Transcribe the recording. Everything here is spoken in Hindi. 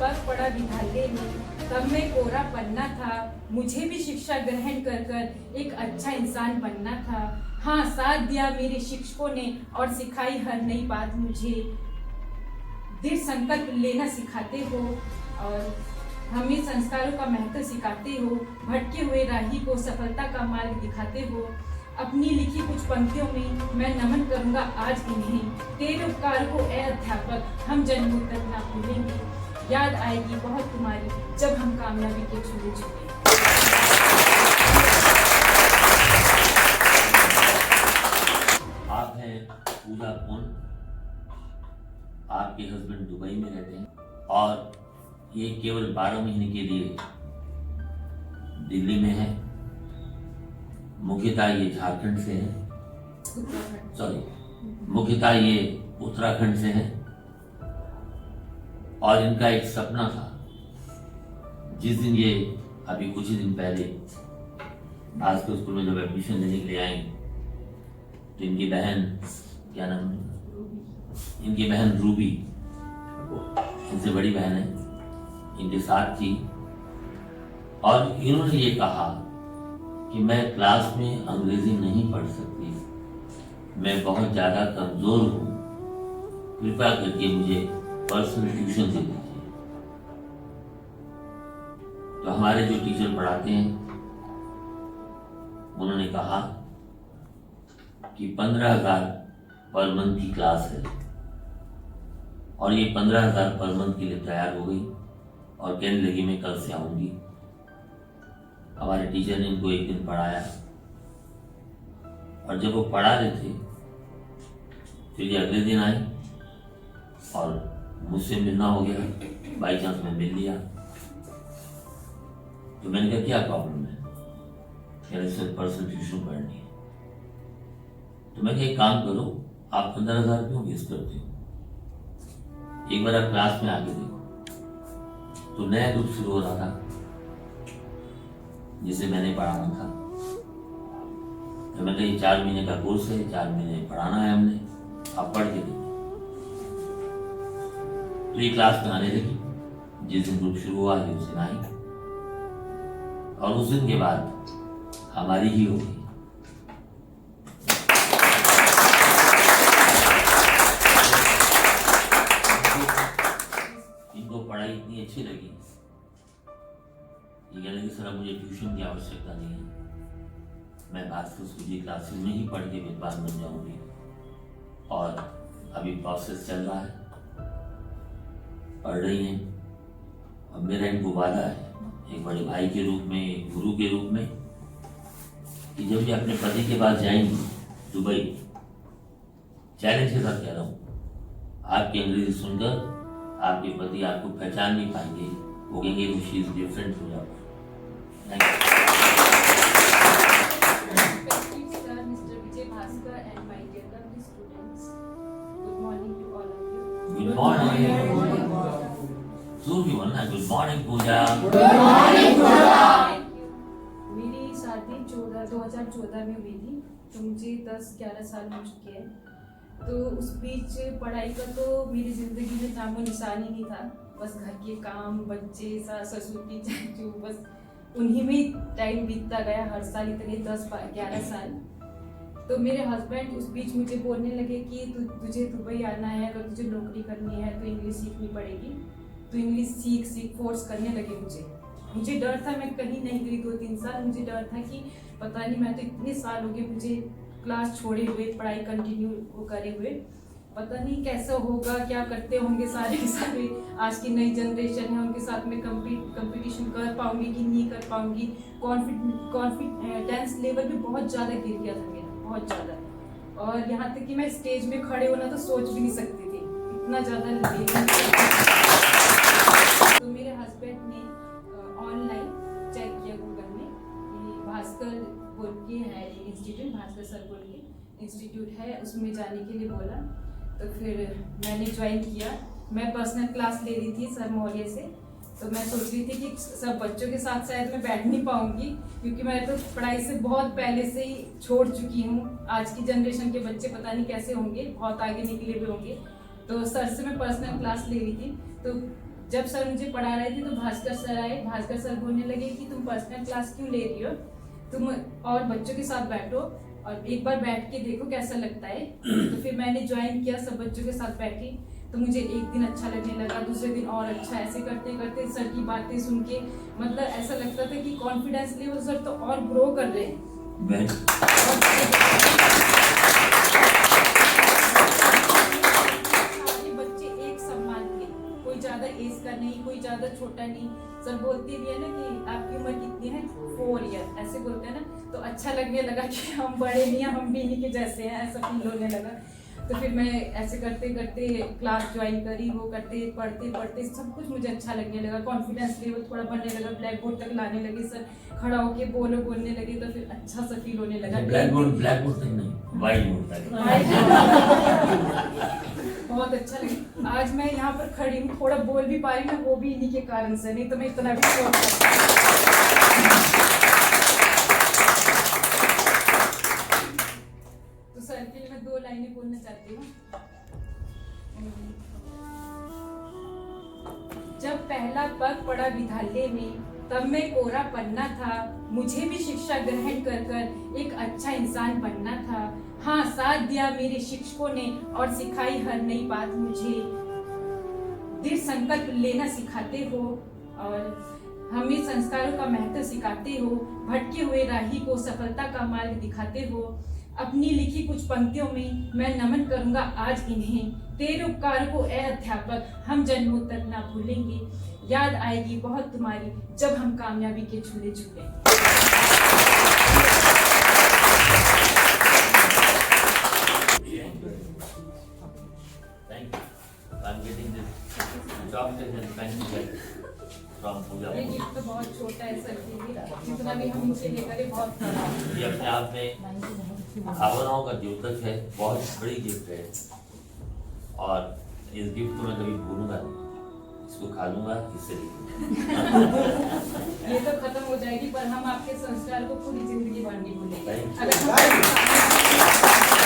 पग पड़ा विद्यालय में, तब मैं कोरा पन्ना था। मुझे भी शिक्षा ग्रहण कर कर एक अच्छा इंसान बनना था। हाँ, साथ दिया मेरे शिक्षकों ने और सिखाई हर नई बात मुझे। दृढ़ संकल्प लेना सिखाते हो और हमें संस्कारों का महत्व सिखाते हो। भटके हुए राही को सफलता का मार्ग दिखाते हो। अपनी लिखी कुछ पंक्तियों में मैं नमन करूंगा आज इन्हें। तेरे उपकार को ए अध्यापक हम जन्मों तक ना भूलेंगे। याद आएगी बहुत तुम्हारी जब हम कामयाबी के झूले झूले। आप हैं पूजा पुन, आपके हस्बैंड दुबई में रहते हैं और ये केवल 12 महीने के लिए दिल्ली में है। मुख्यतः ये झारखंड से है, मुख्यतः ये उत्तराखंड से है और इनका एक सपना था। जिस दिन ये अभी कुछ ही दिन पहले भास्कर स्कूल में जब एडमिशन लेने के लिए आए तो इनकी बहन, क्या नाम है, इनकी बहन रूबी, इनसे बड़ी बहन है, इनके साथ थी और इन्होंने ये कहा कि मैं क्लास में अंग्रेजी नहीं पढ़ सकती, मैं बहुत ज़्यादा कमज़ोर हूँ, कृपया करके मुझे पर्सनल ट्यूशन दे दीजिए। तो हमारे जो टीचर पढ़ाते हैं उन्होंने कहा कि 15,000 पर मंथ की क्लास है और ये 15,000 पर मंथ के लिए तैयार हो गई और कहने लगी मैं कल से आऊँगी। हमारे टीचर ने इनको एक दिन पढ़ाया और जब वो पढ़ा रहे थे फिर ये अगले दिन आई और मुझसे मिलना हो गया, बाई चांस मैं मिल लिया। तो मैंने कहा क्या प्रॉब्लम है, कह रहे सर पर्सनल ट्यूशन पढ़नी है। तो मैं कहा एक काम करो, आप 15,000 क्यों वेस्ट करते हो, एक बार आप क्लास में आके देखो। तो नया ग्रुप शुरू हो रहा था जिसे मैंने पढ़ाना था। तो मैं कही 4 महीने का कोर्स है, 4 महीने पढ़ाना है हमने, आप पढ़ के देखिए। तो ये क्लास में आने लगी, जिस दिन ग्रुप शुरू हुआ उस दिन आई और उस दिन के बाद हमारी ही हो गई। इनको पढ़ाई इतनी अच्छी लगी, ये कहने कि सर मुझे ट्यूशन की आवश्यकता नहीं है, मैं भास्कर स्कूल की क्लासेस में ही पढ़ के विद्वान बन जाऊंगी। और अभी प्रोसेस चल रहा है, पढ़ रही हैं। अब मेरा इनको वादा है एक बड़े भाई के रूप में, एक गुरु के रूप में, कि जब ये अपने पति के पास जाएंगी दुबई, चैलेंज के साथ कह रहा हूँ, आपकी अंग्रेजी सुनकर आपके पति आपको पहचान नहीं पाएंगे, वो कहेंगे शी इज डिफरेंट हो जाओ। Good morning. Good morning, Pooja. Good morning, Pooja. मेरी शादी 2014 में हुई थी, तो मुझे 10-11 साल हो चुके हैं। तो उस बीच पढ़ाई का तो मेरी जिंदगी में नामो निशान ही नहीं था। बस घर के काम, बच्चे, सास ससुर की चाचू, बस उन्हीं में टाइम बीतता गया। हर साल इतने 10-11 साल। तो मेरे हस्बैंड उस बीच मुझे बोलने लगे कि तुझे दुबई आना है, अगर तुझे नौकरी करनी है तो इंग्लिश सीखनी पड़ेगी। तो इंग्लिश सीख फोर्स करने लगे मुझे डर था, मैं कहीं नहीं गई 2-3 साल। मुझे डर था कि पता नहीं, मैं तो इतने साल हो गए मुझे क्लास छोड़े हुए, पढ़ाई कंटिन्यू करे हुए, पता नहीं कैसा होगा, क्या करते होंगे सारे के सारे। आज की नई जनरेशन है, उनके साथ में कंपटीशन कर पाऊंगी कि नहीं कर पाऊंगी। कॉन्फिडेंस लेवल भी बहुत ज़्यादा गिर गया था मेरा, बहुत ज़्यादा। और यहाँ तक कि मैं स्टेज में खड़े होना तो सोच भी नहीं सकती थी, इतना ज़्यादा। तो मेरे हस्बैंड ने ऑनलाइन चेक किया गूगल में कि भास्कर बोल के है इंस्टीट्यूट, भास्कर सर बोल के इंस्टीट्यूट है, उसमें जाने के लिए बोला। तो फिर मैंने ज्वाइन किया। मैं पर्सनल क्लास ले रही थी सर मौर्य से। तो मैं सोच रही थी कि सब बच्चों के साथ शायद मैं बैठ नहीं पाऊंगी, क्योंकि मैं तो पढ़ाई से बहुत पहले से ही छोड़ चुकी हूँ। आज की जनरेशन के बच्चे पता नहीं कैसे होंगे, बहुत आगे निकले हुए होंगे। तो सर से मैं पर्सनल क्लास ले रही थी। तो जब सर मुझे पढ़ा रहे थे तो भास्कर सर आए। भास्कर सर बोलने लगे कि तुम पर्सनल क्लास क्यों ले रही हो, तुम और बच्चों के साथ बैठो और एक बार बैठ के देखो कैसा लगता है। तो फिर मैंने ज्वाइन किया, सब बच्चों के साथ बैठी, तो मुझे एक दिन अच्छा लगने लगा, दूसरे दिन और अच्छा। ऐसे करते करते सर की बातें सुन के मतलब ऐसा लगता था कि कॉन्फिडेंस लेवल सर तो और ग्रो कर रहे हैं। सारे बच्चे एक समान थे, कोई ज्यादा एज का नहीं, कोई ज्यादा छोटा नहीं। सर बोलते भी है ना कि आपकी उम्र कितनी है, 4 ईयर, ऐसे बोलते हैं ना। तो अच्छा लगने लगा कि हम बड़े नहीं हैं, हम भी इन्हीं के जैसे हैं, ऐसा फील होने लगा। तो फिर मैं ऐसे करते करते क्लास ज्वाइन करी, वो करते पढ़ते पढ़ते सब कुछ मुझे अच्छा लगने लगा, कॉन्फिडेंस लेवल थोड़ा बढ़ने लगा, ब्लैक बोर्ड तक लाने लगे सर, खड़ा होके बोलने लगे, तो फिर अच्छा सा फील होने लगा। ब्लैक बोर्ड तक नहीं, व्हाइट बोर्ड तक। बहुत अच्छा लगा। आज मैं यहाँ पर खड़ी हूँ, थोड़ा बोल भी पा रही हूँ, वो भी इन्हीं के कारण से, नहीं तो मैं इतना भी बोल तो सर के लिए मैं 2 लाइनें बोलना चाहती हूँ। जब पहला पग पड़ा विद्यालय में, तब मैं कोरा पन्ना था, मुझे भी शिक्षा ग्रहण कर कर एक अच्छा इंसान बनना था। हाँ, साथ दिया मेरे शिक्षकों ने और सिखाई हर नई बात मुझे। दृढ़ संकल्प लेना सिखाते हो और हमें संस्कारों का महत्व सिखाते हो। भटके हुए राही को सफलता का मार्ग दिखाते हो। अपनी लिखी कुछ पंक्तियों में मैं नमन करूंगा आज इन्हें। तेरे उपकार को ए अध्यापक हम जन्मों तक ना भूलेंगे। याद आएगी बहुत तुम्हारी जब हम कामयाबी के झूले झूले। Thank you. I'm getting this chocolate and pancake from Pooja. ये गिफ्ट तो बहुत छोटा है सर के लिए, जितना भी हम इनसे लेकर बहुत बड़ा है। ये अपने आप में भावनाओं का द्योतक है, बहुत बड़ी गिफ्ट है और इस गिफ्ट को मैं कभी भूलूंगा नहीं। इसको खा लूंगा, इससे ये तो खत्म हो जाएगी, पर हम आपके संस्कार को पूरी जिंदगी भर नहीं भूलेंगे। Thank you. अगर हम